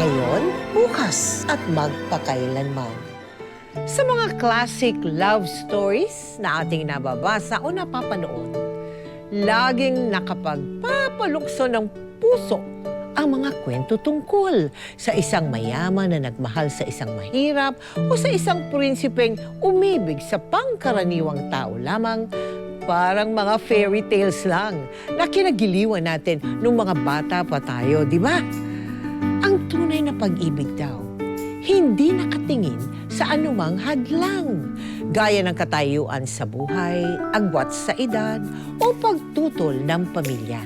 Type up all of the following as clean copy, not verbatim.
ngayon, bukas at magpakailanman. Sa mga classic love stories na ating nababasa o napapanood, laging nakapagpapalukso ng puso ang mga kwento tungkol sa isang mayaman na nagmahal sa isang mahirap o sa isang prinsipeng umibig sa pangkaraniwang tao lamang. Parang mga fairy tales lang na kinagiliwan natin nung mga bata pa tayo, di ba? Ang tunay na pag-ibig daw, hindi nakatingin sa anumang hadlang, gaya ng katayuan sa buhay, agwat sa edad, o pagtutol ng pamilya.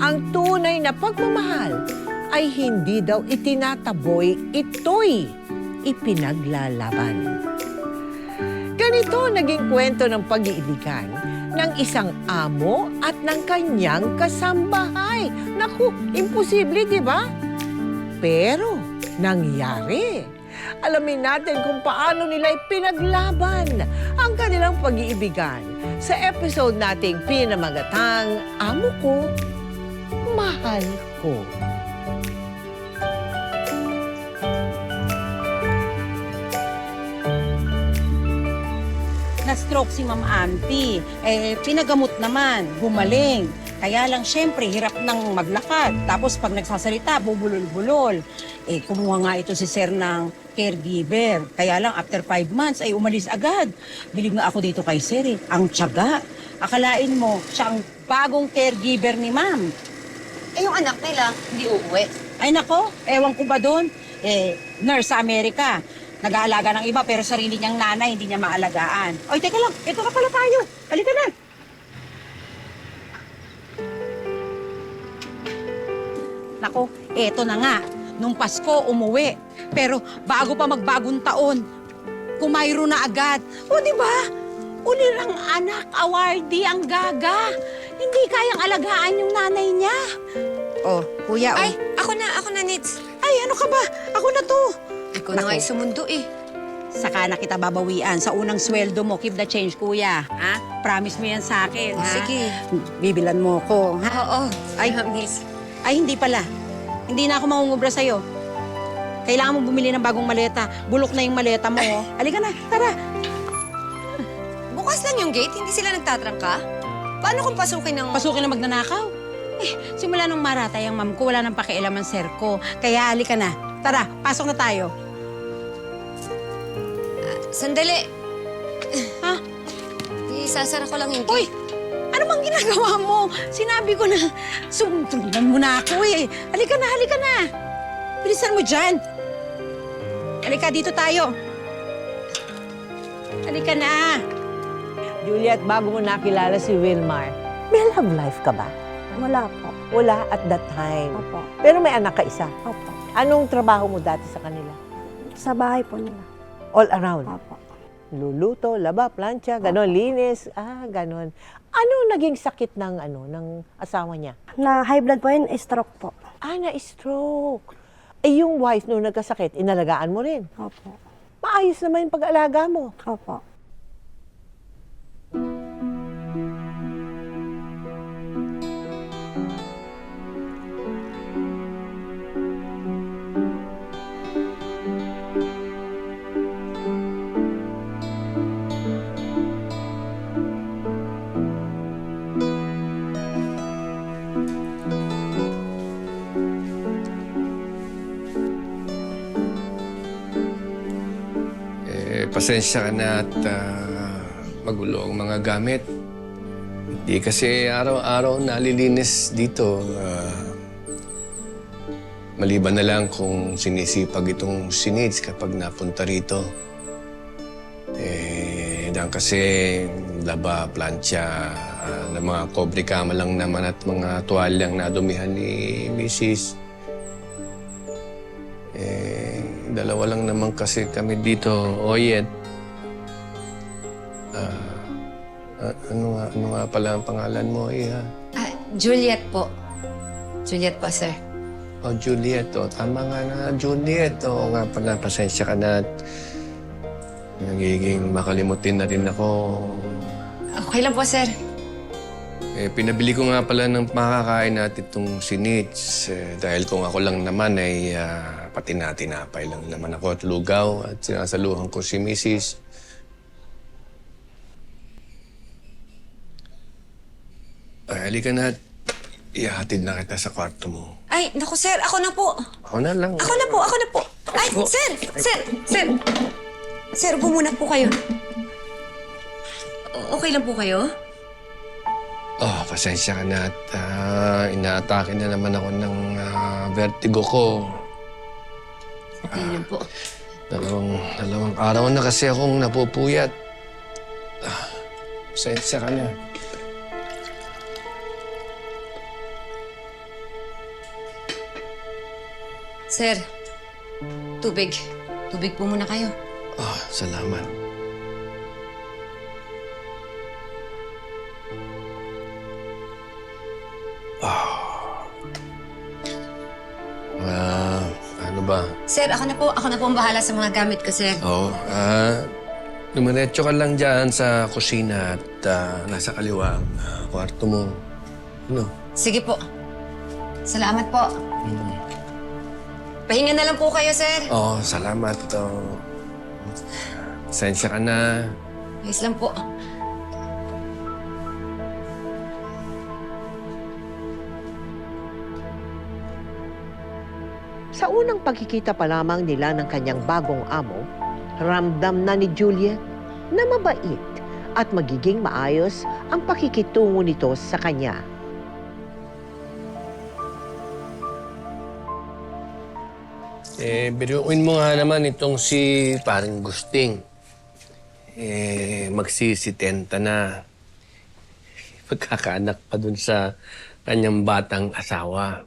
Ang tunay na pagmamahal ay hindi daw itinataboy, ito'y ipinaglalaban. Ganito naging kwento ng pag-iibigan ng isang amo at ng kanyang kasambahay. Naku, imposible, di ba? Pero nangyari. Alamin natin kung paano nila ipinaglaban ang kanilang pag-iibigan sa episode nating pinamagatang Amo Ko, Mahal Ko. Na-stroke si Ma'am Auntie. Pinagamot naman, gumaling. Kaya lang, syempre, hirap nang maglakad. Tapos pag nagsasalita, bubulol-bulol. Kumuha nga ito si Sir ng caregiver. Kaya lang, after 5 months, ay umalis agad. Bilib nga ako dito kay Sir, eh. Ang tiyaga. Akalain mo, siya ang bagong caregiver ni Ma'am. Yung anak nila, hindi uuwi. Ay nako, ewan ko ba doon? Nurse sa Amerika. Nag-aalaga ng iba pero sarili niyang nanay hindi niya maalagaan. Oy, teka lang. Ito na pala tayo. Halika na. Nako, eto na nga. Nung Pasko, umuwi. Pero bago pa magbagong taon, kumayro na agad. O, di ba? Ulirang anak, awardee ang gaga. Hindi kayang alagaan yung nanay niya. Oh, kuya, oh. Ay, ako na, Nits. Ay, ano ka ba? Ako na to. Ikaw na nga sa mundo eh. Saka na kita babawian sa unang sweldo mo. Keep the change, kuya. Ha? Promise mo yan sa akin, ha? Sige. Bibilan mo ko, ha? Oo. Ay, Miss. Ay, hindi pala. Hindi na ako mangungubra sa'yo. Kailangan mo bumili ng bagong maleta. Bulok na yung maleta mo. Oh. Halika na, tara. Bukas lang yung gate, hindi sila nagtatrangka? Paano kung pasukin ng... Pasukin na magnanakaw. Simula nung maratay ang ma'am ko, wala nang pakialam ang sir ko. Kaya halika na. Tara, pasok na tayo. Sandali. Ha? Isasara ko lang yung Uy! gate. Ano bang ginagawa mo? Sinabi ko na, sundan mo na ako eh. Halika na. Bilisan mo dyan. Halika, dito tayo. Halika na. Juliet, bago mo nakilala si Wilmar, may love life ka ba? Wala po. Wala at that time. Opo. Pero may anak ka isa. Opo. Anong trabaho mo dati sa kanila? Sa bahay po nila. All around? Opo. Luluto, laba, plancha, ganon, linis. Ganon. Ano naging sakit ng asawa niya? Na high blood po yun, stroke po. Na-stroke. Yung wife nung nagkasakit, inalagaan mo rin. Opo. Maayos naman yung pag-alaga mo. Opo. Pasensya ka na at magulo ang mga gamit. Hindi kasi araw-araw nalilinis dito. Maliban na lang kung sinisipag itong sinits kapag napunta rito. Dahil kasi laba, plancha, ng mga kobre kama lang naman at mga tuwalyang nadumihan ni Mrs. Dalawa lang naman kasi kami dito, Oyet. Ano nga pala ang pangalan mo, Iha? Juliet po. Juliet po, sir. Oh, Juliet. Oh, tama nga na, Juliet. Oo nga pala, pasensya ka na. Nagiging makalimutin na rin ako. Okay lang po, sir. Pinabili ko nga pala ng makakain natin itong sinits. Dahil kung ako lang naman ay pati na tinapay lang naman ako at lugaw at sinasaluhan ko si Mrs. Ay, halika na at ihahatid na kita sa kwarto mo. Ay, naku sir, ako na po. Ako na lang. Ako na po, ako na po. Ay, sir! Sir! Sir, upo muna po kayo. Okay lang po kayo? Oh, pasensya ka na at inaatake na naman ako ng vertigo ko. Hindi po. Dalawang araw na kasi akong napupuyat. Pasensya ka na. Sir, tubig. Tubig po muna kayo. Salamat. Ano ba? Sir, ako na po ang bahala sa mga gamit ko, sir. Oo, dumiretso ka lang dyan sa kusina at nasa kaliwa ang kwarto mo. Ano? Sige po. Salamat po. Pahinga na lang po kayo, sir. Oo, salamat. Pasensya ka na. Ayos lang po. Sa unang pagkikita pa lamang nila ng kanyang bagong amo, ramdam na ni Juliet na mabait at magiging maayos ang pakikitungo nito sa kanya. Biruin mo nga naman itong si paring Gusting. Magsisitenta na. Pagkakaanak pa dun sa kanyang batang asawa.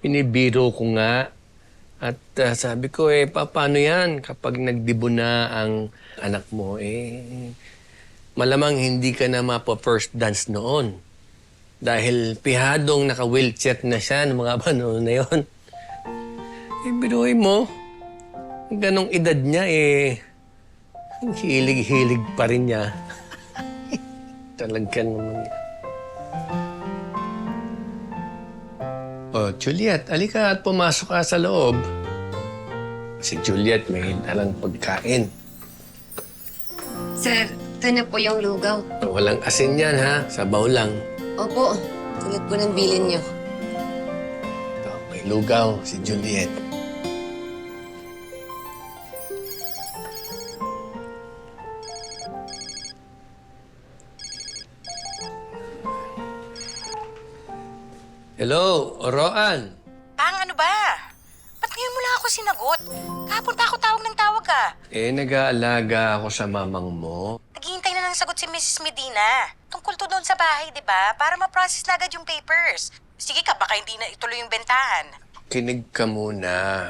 Pinibiro ko nga at sabi ko, paano yan kapag nagdibo na ang anak mo? Malamang hindi ka na mapa-first dance noon. Dahil pihadong naka-wheelchair na siya ng mga panahon na yun. Biruin mo, ganong edad niya, hilig-hilig pa rin niya. Talaga naman. Juliet, alika at pumasok ka sa loob. Si Juliet may dalang pagkain. Sir, ito na po yung lugaw. Walang asin yan, ha? Sabaw lang. Opo, tulad po ng bilin niyo. Ito, may lugaw, si Juliet. Hello, Roan. Pang, ano ba? Ba't ngayon mo lang ako sinagot? Kahapon pa ako tawag ng tawag Nag-aalaga ako sa mamang mo. Naghihintay na ng sagot si Mrs. Medina. Tungkol to doon sa bahay, di ba? Para ma-process na agad yung papers. Sige ka, baka hindi na ituloy yung bentahan. Kinig ka muna.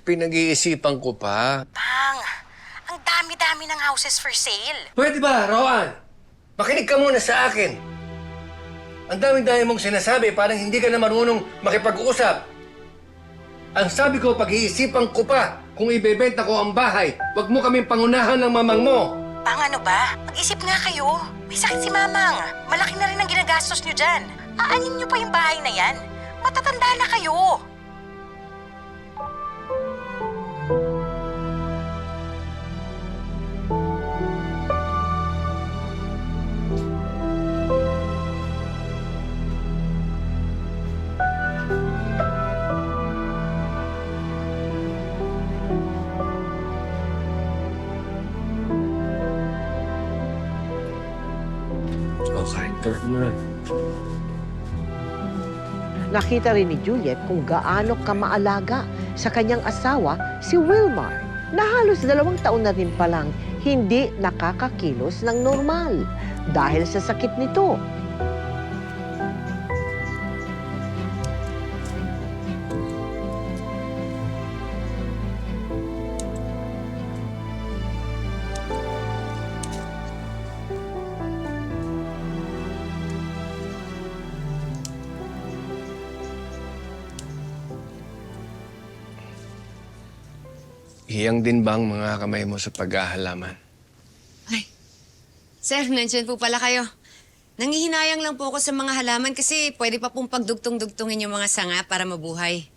Pinag-iisipan ko pa. Pang, ang dami-dami ng houses for sale. Pwede ba, Roan? Makinig ka muna sa akin. Ang dami-dami mong sinasabi, parang hindi ka na marunong makipag-usap. Ang sabi ko, pag-iisipan ko pa kung ibebenta ko ang bahay. Huwag mo kaming pangunahan ng mamang mo. Pang, ano ba? Mag-isip nga kayo. May sakit si Mamang. Malaki na rin ang ginagastos nyo dyan. Aanin nyo pa yung bahay na yan. Matatanda na kayo. Okay, turn na. Nakita rin ni Juliet kung gaano kamaalaga sa kanyang asawa si Wilmar na halos 2 taon na rin palang hindi nakakakilos ng normal dahil sa sakit nito. Hiyang din ba ang mga kamay mo sa paghahalaman? Ay, sir, nandiyan po pala kayo. Nangihinayang lang po ako sa mga halaman kasi pwede pa pong pagdugtong-dugtungin yung mga sanga para mabuhay.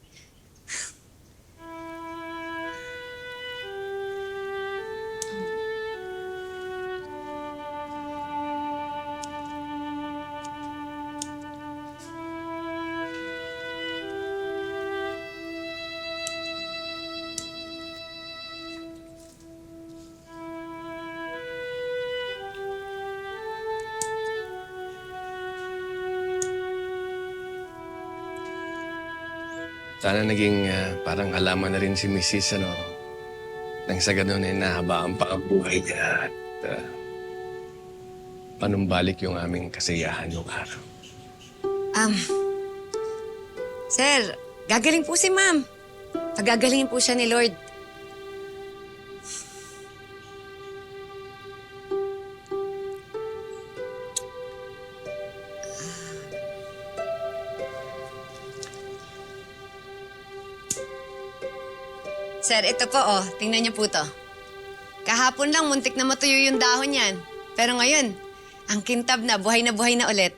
Sana naging parang halaman na rin si Mrs. Nang sa ganun ay nahabaan pa ang buhay niya at panumbalik yung aming kasiyahan yung araw. Sir, gagaling po si ma'am. Pagagalingin po siya ni Lord. Sir, ito po tingnan niyo po to. Kahapon lang muntik na matuyo yung dahon yan. Pero ngayon, ang kintab na buhay na ulit.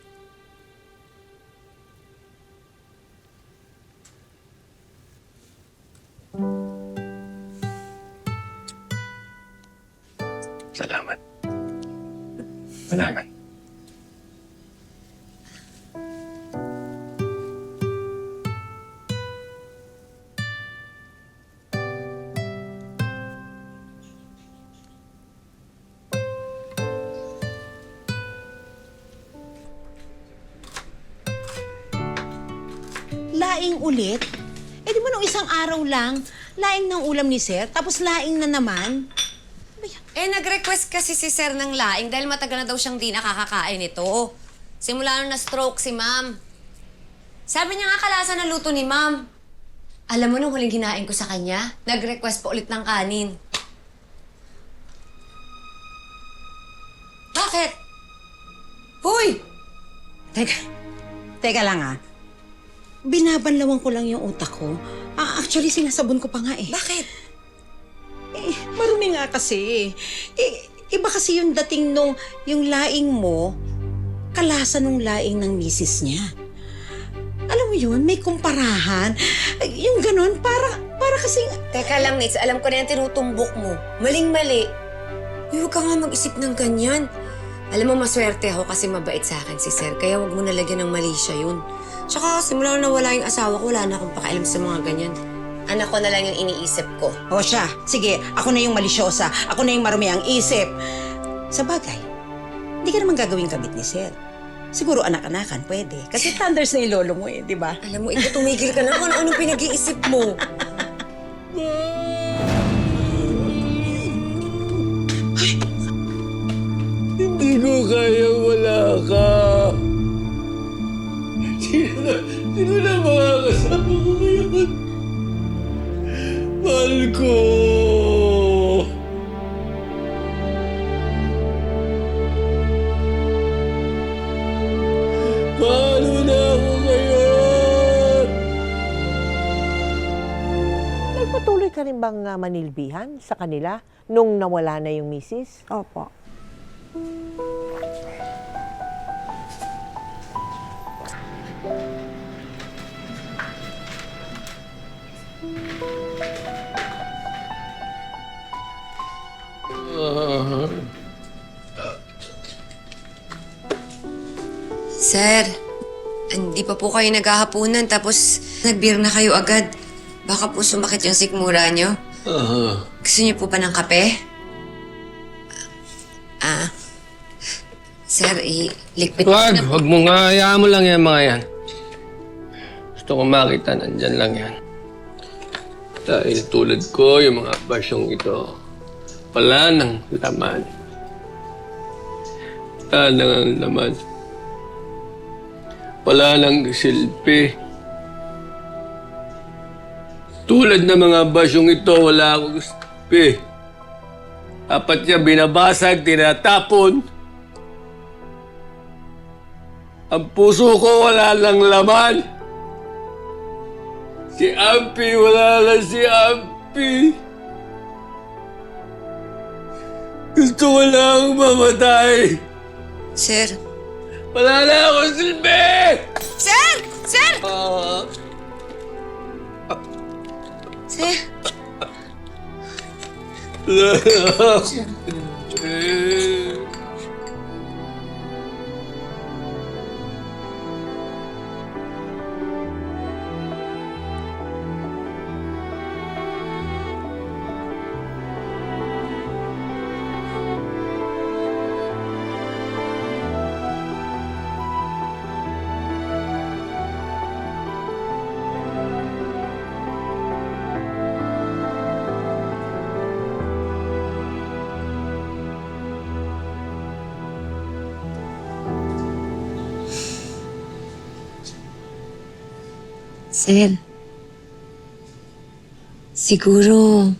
Salamat. Salamat. Laing ulit? Eh di ba nung isang araw lang, laing ng ulam ni Sir, tapos laing na naman? Nag-request kasi si Sir ng laing dahil matagal na daw siyang di nakakakain ito. Simula nung na-stroke si Ma'am. Sabi niya nga kalasa na luto ni Ma'am. Alam mo nung huling hinain ko sa kanya, nag-request pa ulit ng kanin. Bakit? Hoy! Teka lang Binabanlawan ko lang yung utak ko. Actually, sinasabon ko pa nga Bakit? Marumi nga kasi. Iba kasi yung dating nung yung laing mo, kalasa nung laing ng misis niya. Alam mo yun, may kumparahan. Yung ganun, para kasing... Teka lang, Nitz. Alam ko na yung tinutumbok mo. Maling-mali. Uy, huwag ka nga mag-isip ng ganyan. Alam mo, maswerte ako kasi mabait sa akin si Sir. Kaya huwag mo nalagyan ng mali siya yun. Tsaka simula na nawala yung asawa ko, wala na akong pakialam sa mga ganyan. Anak ko na lang yung iniisip ko. O siya, sige, ako na yung malisyosa. Ako na yung marumi ang isip. Sa bagay, hindi ka naman gagawing kabit ni Sir. Siguro anak-anakan, pwede. Kasi thunders na yung lolo mo di ba? Alam mo, ito tumigil ka na kung anong pinag-iisip mo. Hindi ko kaya wala ka. Sino na makakasama ko ngayon? Mahal ko. Mahal mo na ako ngayon. Nagpatuloy ka rin bang manilbihan sa kanila nung nawala na yung misis? Opo. Sir, hindi pa po kayo naghahapunan tapos nag-beer na kayo agad. Baka po sumakit yung sikmura nyo. Gusto niyo po pa ng kape? Sir, liquid Wag mo nga. Hayaan mo lang yan, mga yan. Gusto ko makita, nandyan lang yan. Dahil tulad ko, yung mga basyong ito, wala nang laman. Wala nang laman. Wala nang silpi. Tulad ng mga basyong ito, wala akong silpi. Dapat niya binabasag, tinatapon. Ang puso ko wala lang laman. Si Ampi, wala lang si Ampi. Gusto ko lang mamatay. Sir, Wala na akong silbi! Sir! Sir! Sir! Wala na akong silbi. Sir, siguro,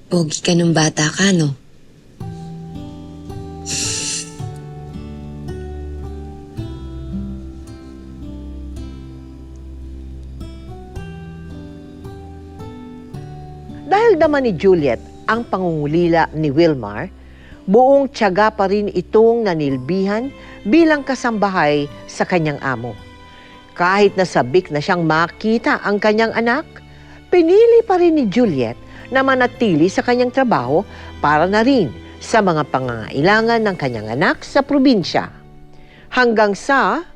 pogi ka nung bata ka, no? Dahil naman ni Juliet ang pangungulila ni Wilmar, buong tiyaga pa rin itong nanilbihan bilang kasambahay sa kanyang amo. Kahit nasabik na siyang makita ang kanyang anak, pinili pa rin ni Juliet na manatili sa kanyang trabaho para na rin sa mga pangangailangan ng kanyang anak sa probinsya. Hanggang sa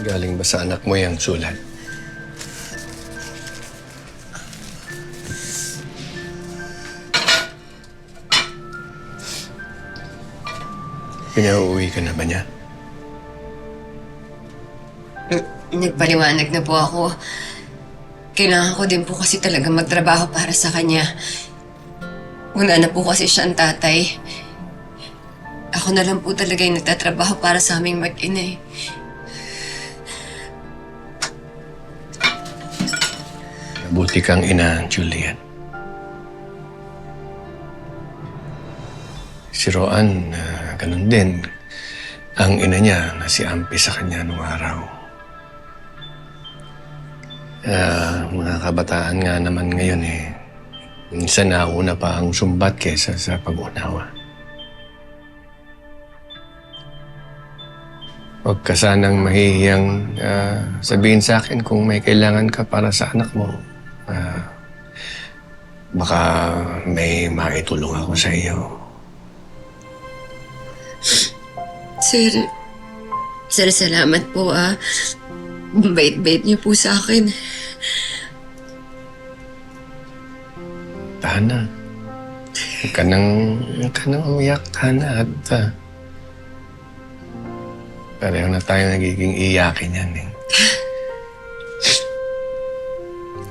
Galing ba sa anak mo yung sulat? Pinauwi ka na ba niya? Nagpaliwanag na po ako. Kailangan ko din po kasi talaga magtrabaho para sa kanya. Wala na po kasi siyang tatay. Ako na lang po talaga yung nagtatrabaho para sa aming mag-ina eh. Mabuti kang ina, Juliet. Si Roan, ganun din. Ang ina niya na si Ampi sa kanya nung araw. Mga kabataan nga naman ngayon minsan nauna pa ang sumbat kesa sa pag-unawa. Huwag ka sanang mahihiyang sabihin sa akin kung may kailangan ka para sa anak mo. Baka may maitulong ako sa iyo. Sir, salamat po Bait-bait niyo po sa akin. Tana. Huwag ka nang umiyak, Tana. At pareho na tayo nagiging iyakin yan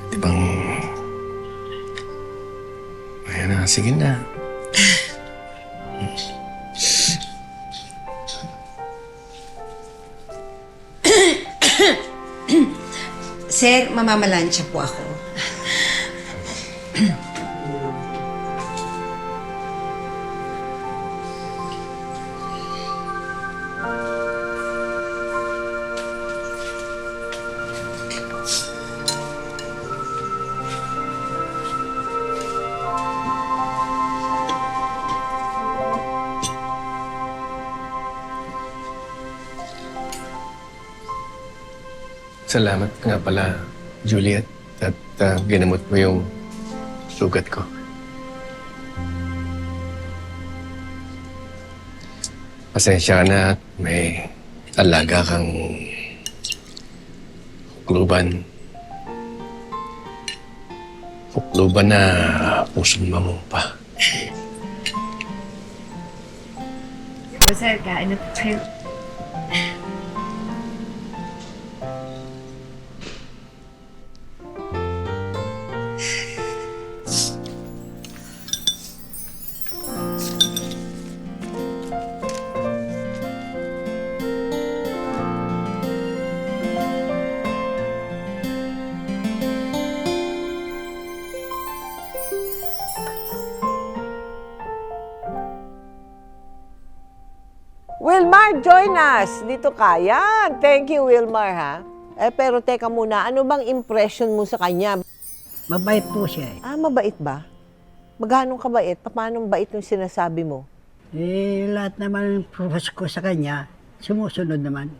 Di bang... Ayan na, sige na. Sir, mamamalansya po ako. Salamat nga pala, Juliet, at ginamot mo yung sugat ko. Pasensya ka na at may alaga kang hukluban. Hukluban na pusong mamumpa. Sir, kain na po kayo. Wilmar, join us. Dito ka. Yan. Thank you, Wilmar, ha? Pero teka muna, ano bang impression mo sa kanya? Mabait po siya eh. Mabait ba? Magano'ng kabait? Paano bait yung sinasabi mo? Lahat naman ng propose ko sa kanya, sumusunod naman.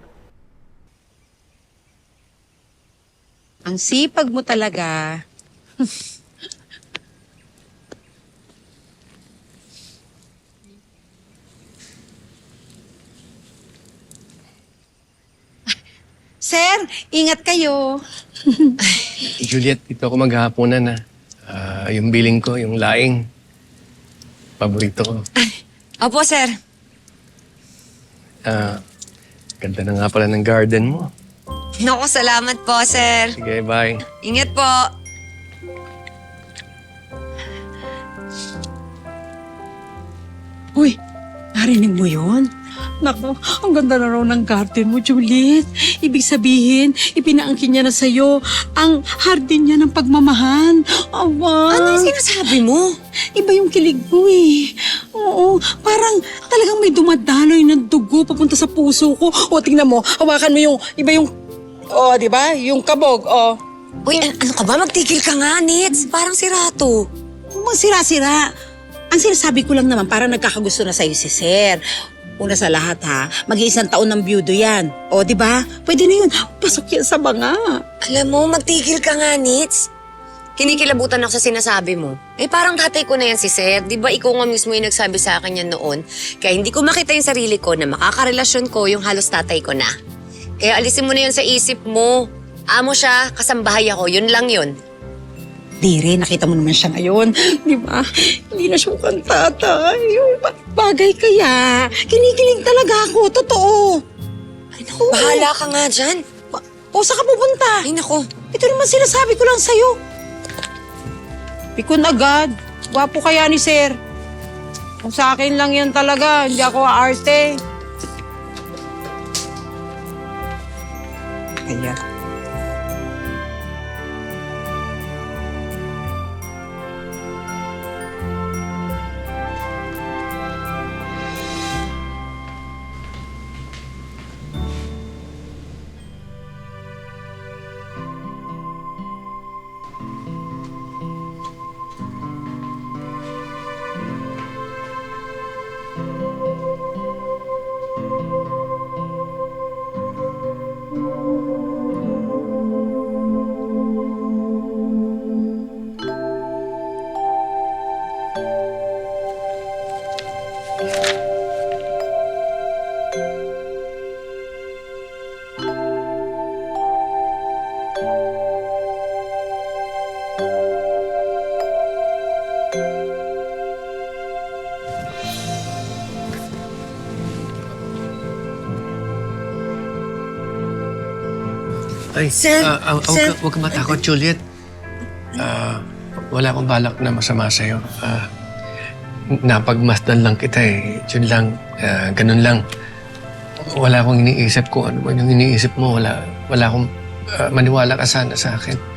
Ang sipag mo talaga. Sir, ingat kayo. Juliet, ito ako maghahaponan na. Yung billing ko, yung laing. Paborito ko. Opo, sir. Ganda na nga pala ng garden mo. Naku, salamat po, sir. Sige, bye. Ingat po. Uy, narinig mo yun? Naku, ang ganda na raw ng garden mo, Juliet. Ibig sabihin, ipinaangkin niya na sa'yo ang hardin niya ng pagmamahal. Awa. Ano yung sinasabi mo? Iba yung kilig mo eh. Oo, parang talagang may dumadaloy ng dugo papunta sa puso ko. O, tingnan mo, hawakan mo yung, iba yung, di ba? Yung kabog, Uy, ano ka ba? Magtigil ka nga, Nits. Parang sirato. Huwag sira-sira. Ang sinasabi ko lang naman, parang nagkakagusto na sa'yo si Sir. Una sa lahat ha, mag-iisang taon ng byudo yan. O, di ba? Pwede na yun. Pasok yan sa banga. Alam mo, magtigil ka nga, Nits. Kinikilabutan ako sa sinasabi mo. Parang tatay ko na yan si Sir. Di ba ikaw nga mismo yung nagsabi sa akin yan noon? Kaya hindi ko makita yung sarili ko na makakarelasyon ko yung halos tatay ko na. Kaya alisin mo na yun sa isip mo. Amo siya, kasambahay ako. Yun lang yun. Dire, nakita mo naman siya ngayon. Di ba? Hindi na siya mukhang tatay. Bagay kaya. Kinikilig talaga ako. Totoo. Ay, naku. Bahala ka nga dyan. O, saan ka pupunta? Ay, naku. Ito naman sinasabi ko lang sa'yo. Pikon agad. Gwapo kaya ni Sir. Kung sa akin lang yan talaga, hindi ako aarte. Kaya. Ay, Sir, sir. Huwag ka matakot, Juliet. Wala akong balak na masama sa'yo. Napagmasdan lang kita eh. Yun lang, ganun lang. Wala akong iniisip kung ano man yung iniisip mo. Wala akong maniwala ka sana sa akin.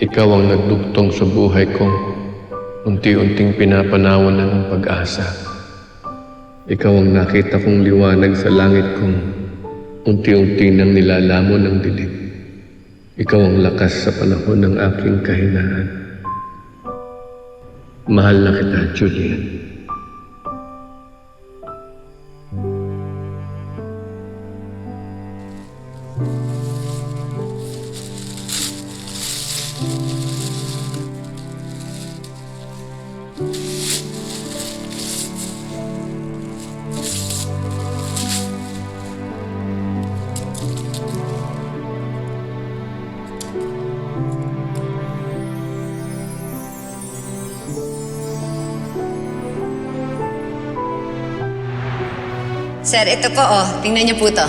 Ikaw ang nagdugtong sa buhay kong unti-unting pinapanawan na ng pag-asa. Ikaw ang nakita kong liwanag sa langit kong unti-unti nang nilalamon ng dilim. Ikaw ang lakas sa panahon ng aking kahinaan. Mahal na kita, Juliet. Sir, ito po oh. Tingnan niyo po to.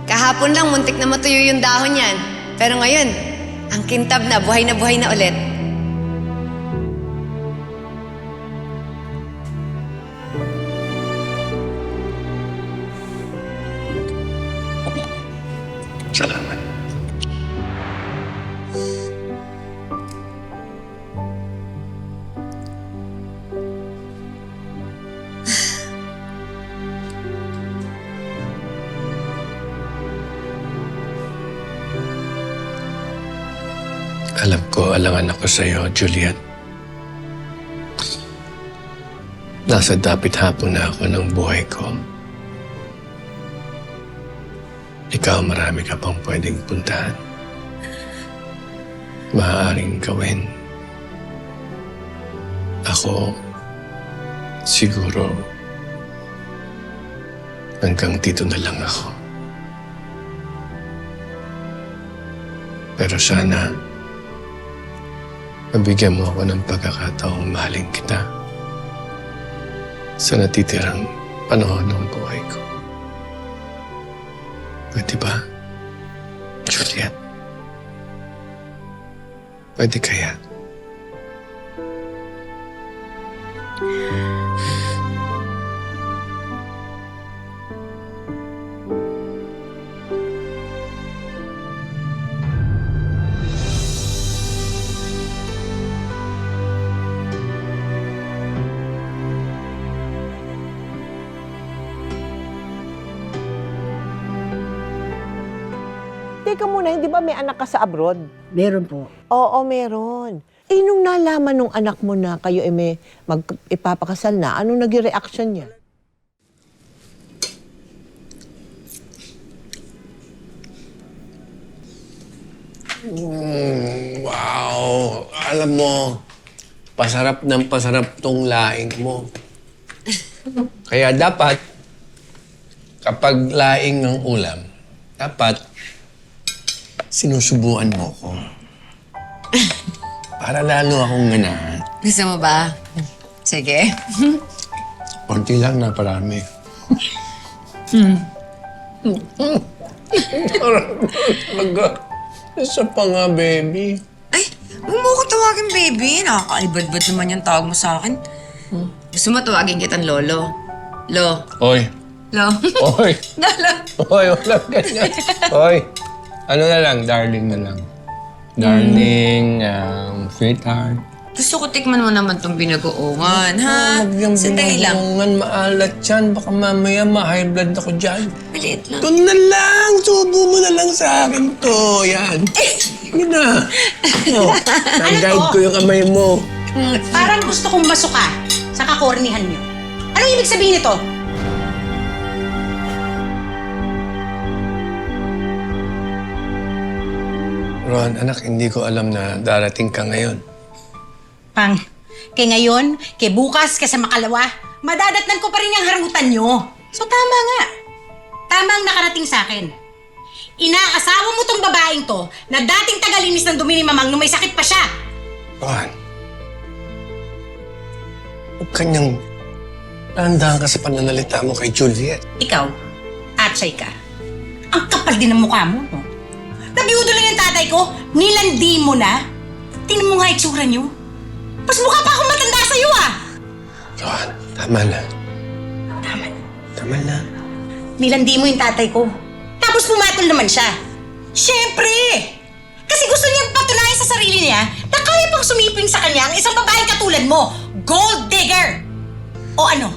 Kahapon lang, muntik na matuyo yung dahon yan. Pero ngayon, ang kintab na buhay na ulit. Salamat. Alam ko, alangan ako sa'yo, Juliet. Nasa dapit hapon na ako ng buhay ko. Ikaw, marami ka pang pwedeng puntahan. Maaaring gawin. Ako, siguro, hanggang dito na lang ako. Pero sana, mabigyan mo ako ng pagkakataong mahalin kita sa natitirang panahon ng buhay ko. Pwede ba, Juliet? Pwede kaya? Teka muna, hindi ba may anak ka sa abroad? Meron po. Oo, meron. Eh, nung nalaman nung anak mo na kayo may ipapakasal na, anong naging reaction niya? Wow! Alam mo, pasarap ng pasarap tong laing mo. Kaya dapat, kapag laing ng ulam, dapat sinusubuan mo ko. Para lalo akong ganahan. Gusto mo ba? Sige. Konti lang na parami. Isa pa nga, baby. Ay, huwag mo ko tawagin, baby. Nakakaibad-bad naman yung tawag mo sa akin. Gusto mo tawagin kitang Lolo? Lo. Oy. Lo. Oy. Lolo. Oy, wala ganyan. Oy. Ano na lang, darling na lang. Darling, sweetheart. Gusto ko tikman mo naman tong binagoongan, ha? Sandali lang. Binangungan, maalat yan. Baka mamaya ma-high blood ako dyan. Maliit lang. Ito na lang! Subo mo na lang sa akin to. Yan. Yan na. Oh, na-guide ko yung kamay mo. Parang gusto kong masuka sa kakornihan niyo. Anong ibig sabihin nito? Ron, anak, hindi ko alam na darating ka ngayon. Pang, kay ngayon, kay bukas, kay sa makalawa, madadatnan ko pa rin yung harutan niyo. So tama nga. Tama ang nakarating sa akin. Inaasawa mo tong babaeng to na dating tagalinis ng dumi ni Mamang nung may sakit pa siya. Ron, huwag kanyang dahan-dahan ka sa pananalita mo kay Juliet. Ikaw, atsay ka. Ang kapal din ng mukha mo, no? Nabiyudo lang yung tatay ko, nilandi mo na. Tingnan mo nga itsura niyo. Mas mukha pa akong matanda sa'yo, ah! Ron, tama na. Tama na. Nilandi mo yung tatay ko. Tapos pumatol naman siya. Siyempre! Kasi gusto niyang patunayan sa sarili niya na kaya pang sumiping sa kanya ang isang babaeng katulad mo. Gold digger! O ano?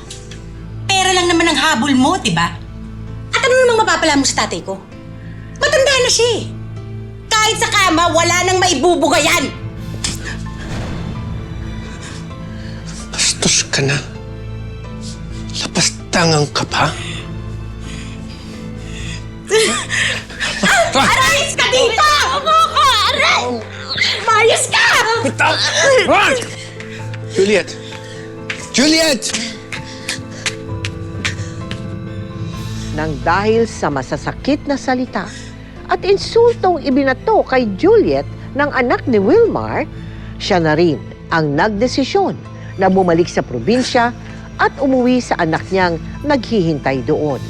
Pera lang naman ang habol mo, diba? At ano namang mapapala mo sa tatay ko? Matanda na siya eh. Kahit sa kama, wala nang maibubugayan. Bastos ka na. Lapastangang ka pa. Arais ka dito! Aray! Mayos ka! Bitaw! Ron! Juliet, Juliet! Nang dahil sa masasakit na salita at insultong ibinato kay Juliet ng anak ni Wilmar, siya na rin ang nagdesisyon na bumalik sa probinsya at umuwi sa anak niyang naghihintay doon.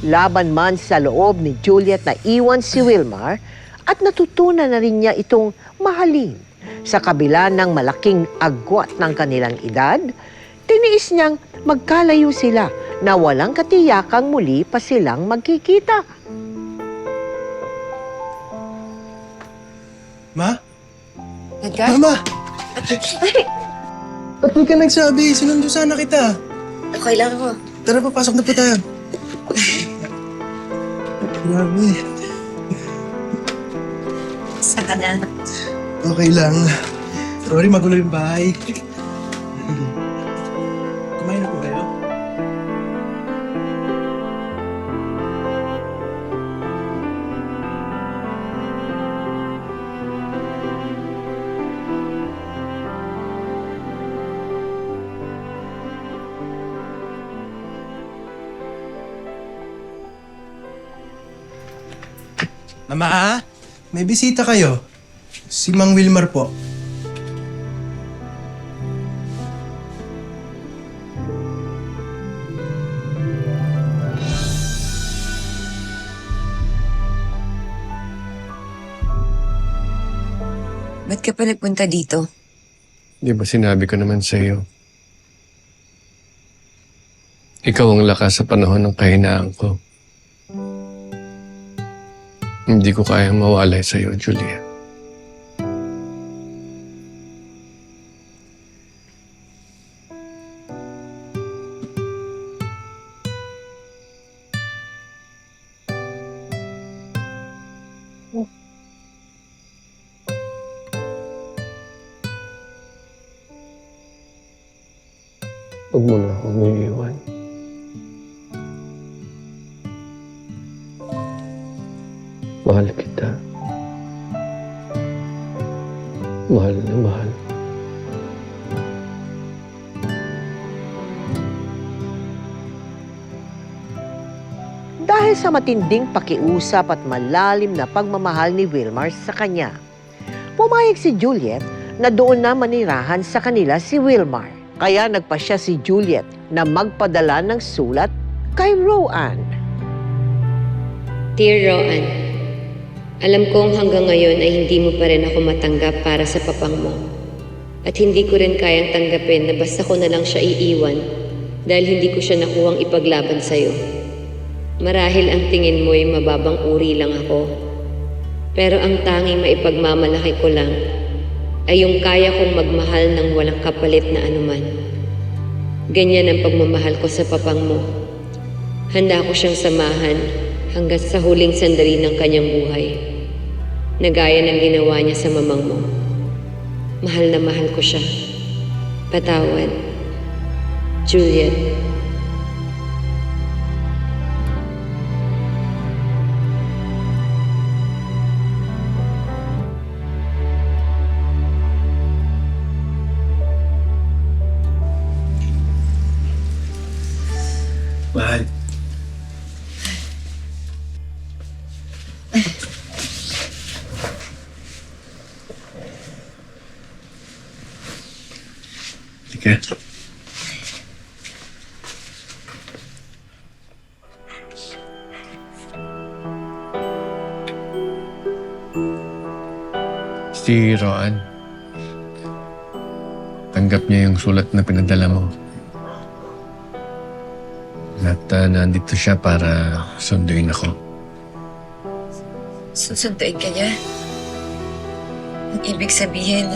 Laban man sa loob ni Juliet na iwan si Wilmar at natutunan na rin niya itong mahalin. Sa kabila ng malaking agwat ng kanilang edad, tiniis niyang magkalayo sila na walang katiyakang muli pa silang magkikita. Ma? Edgar? Mama! Ba't di ka nagsabi? Sinundo sana kita. Okay lang ako. Tara, papasok na po tayo. Grabe. Saan ka na? Okay lang. Sorry, magulo yung bahay. Kumain na po kayo? Mama, may bisita kayo. Si Mang Wilmar po. Ba't ka pa nagpunta dito? Di ba sinabi ko naman sa iyo? Ikaw ang lakas sa panahon ng kahinaan ko. Hindi ko kayang mawalay sa iyo, Julia. Huwag mo na akong iiwan. Mahal kita. Mahal na mahal. Dahil sa matinding pakiusap at malalim na pagmamahal ni Wilmar sa kanya, pumayag si Juliet na doon na manirahan sa kanila si Wilmar. Kaya nagpasya si Juliet na magpadala ng sulat kay Roan. Dear Roan, alam kong hanggang ngayon ay hindi mo pa rin ako matanggap para sa papang mo. At hindi ko rin kayang tanggapin na basta ko na lang siya iiwan dahil hindi ko siya nakuhang ipaglaban sa'yo. Marahil ang tingin mo ay mababang uri lang ako. Pero ang tanging maipagmamalaki ko lang ay yung kaya kong magmahal ng walang kapalit na anuman. Ganyan ang pagmamahal ko sa papang mo. Handa ko siyang samahan hanggang sa huling sandali ng kanyang buhay, na gaya ng ginawa niya sa mamang mo. Mahal na mahal ko siya. Patawad. Juliet. Mahal. Sige. Si Roan, tanggap niya yung sulat na pinadala mo. At nandito siya para sunduin ako. Susunduin ka niya? Ang ibig sabihin,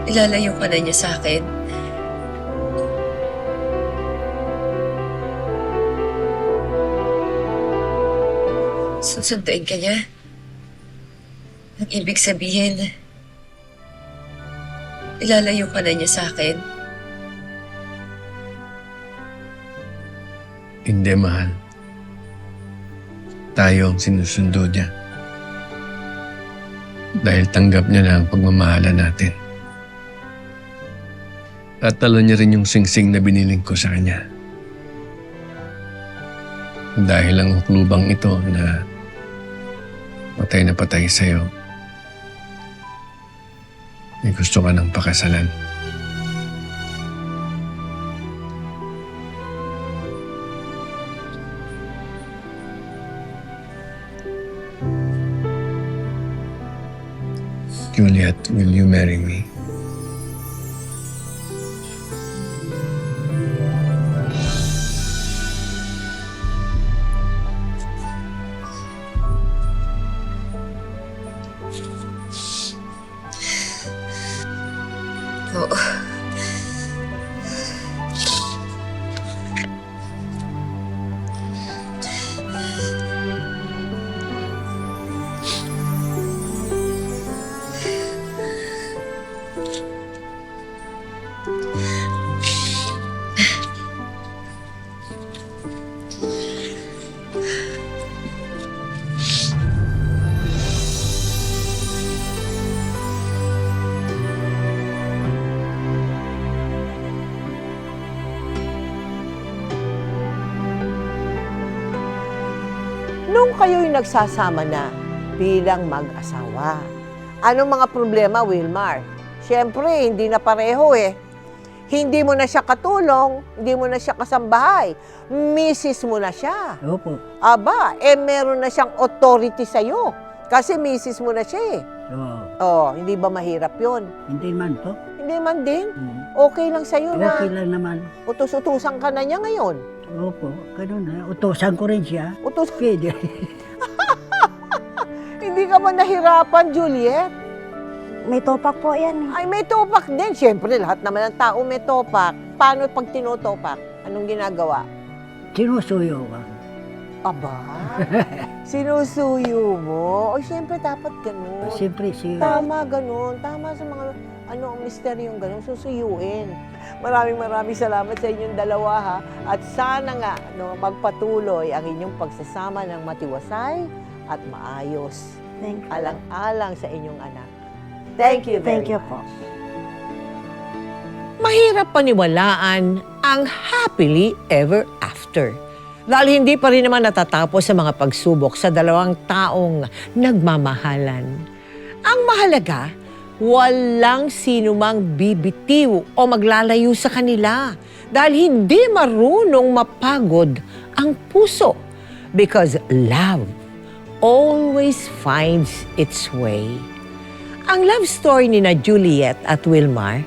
ilalayo ka na niya sa akin? Susunduin ka niya? Ang ibig sabihin, ilalayo ka na niya sa akin? Hindi, mahal. Tayo ang sinusundo niya. Dahil tanggap niya na ang pagmamahala natin. At talo niya rin yung singsing na biniling ko sa kanya. Dahil ang uklubang ito na patay na patay sa'yo, may gusto ka ng pakasalan. Juliet, will you marry me? Oo. Nung kayo'y nagsasama na bilang mag-asawa, anong mga problema, Wilmar? Siyempre, hindi na pareho eh. Hindi mo na siya katulong, hindi mo na siya kasambahay. Misis mo na siya. Opo. Aba, meron na siyang authority sa'yo. Kasi misis mo na siya eh. Oo. Oh, hindi ba mahirap yun? Hindi man po. Hindi man din. Hmm. Okay lang sa'yo na Okay lang naman. utos-utusan ka na niya ngayon. Opo, ganun na. Utosan ko rin siya. Utos, Pwede. hindi ka ba nahirapan, Juliet? May topak po yan. Ay, may topak din. Siyempre, lahat naman ng tao may topak. Paano pag tinotopak? Anong ginagawa? Sinusuyo ka. Aba, sinusuyo mo. O, siyempre, dapat ganun. Siyempre, Tama, ganun. Tama sa mga, ang misteryong ganun, susuyuin. Maraming salamat sa inyong dalawa, ha. At sana nga, magpatuloy ang inyong pagsasama ng matiwasay at maayos. Thank you. Alang-alang sa inyong anak. Thank you very Thank you much. po. Mahirap paniwalaan ang happily ever after. Dahil hindi pa rin naman natatapos sa mga pagsubok sa dalawang taong nagmamahalan. Ang mahalaga, walang sinumang bibitiw o maglalayo sa kanila dahil hindi marunong mapagod ang puso because love always finds its way. Ang love story ni na Juliet at Wilmar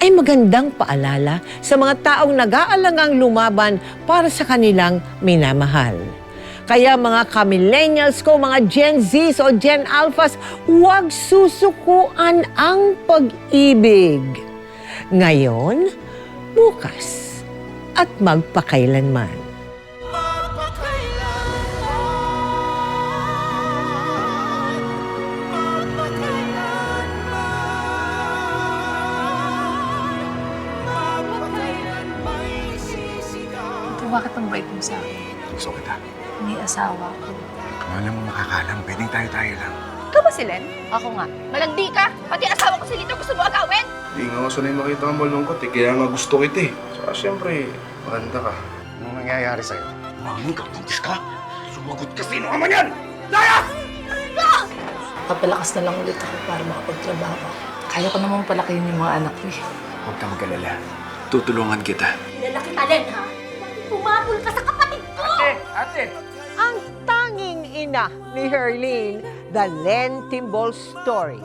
ay magandang paalala sa mga taong nag-aalangang lumaban para sa kanilang minamahal. Kaya mga ka-millennials ko, mga Gen Zs o Gen Alphas, huwag susukuan ang pag-ibig. Ngayon, bukas, at magpakailanman. Bakit ang bait mo sa akin? Gusto kita. May asawa ko. Alam mo makakalam, pwedeng tayo lang. Ikaw ba si Len? Ako nga. Malandi ka! Pati asawa ko si Lito gusto mo agawin! Hindi nga ako sanay makita kang malungkot eh, kaya nga gusto kita eh. Saka siyempre, maganda ka. Anong nangyayari sa'yo? Mami, buntis ka? Sumagot ka, sino ka man yan? Layas! Papalakas na lang ulit ako para makapagtrabaho. Kaya ko naman palakihin yung mga anak ko eh. Huwag ka mag-alala. Tutulungan kita. Lalaki ka, Len, ha? Pumapul ka sa kapatid ko! Ate! Ang tanging ina ni Herlene, The Len Timbol Story.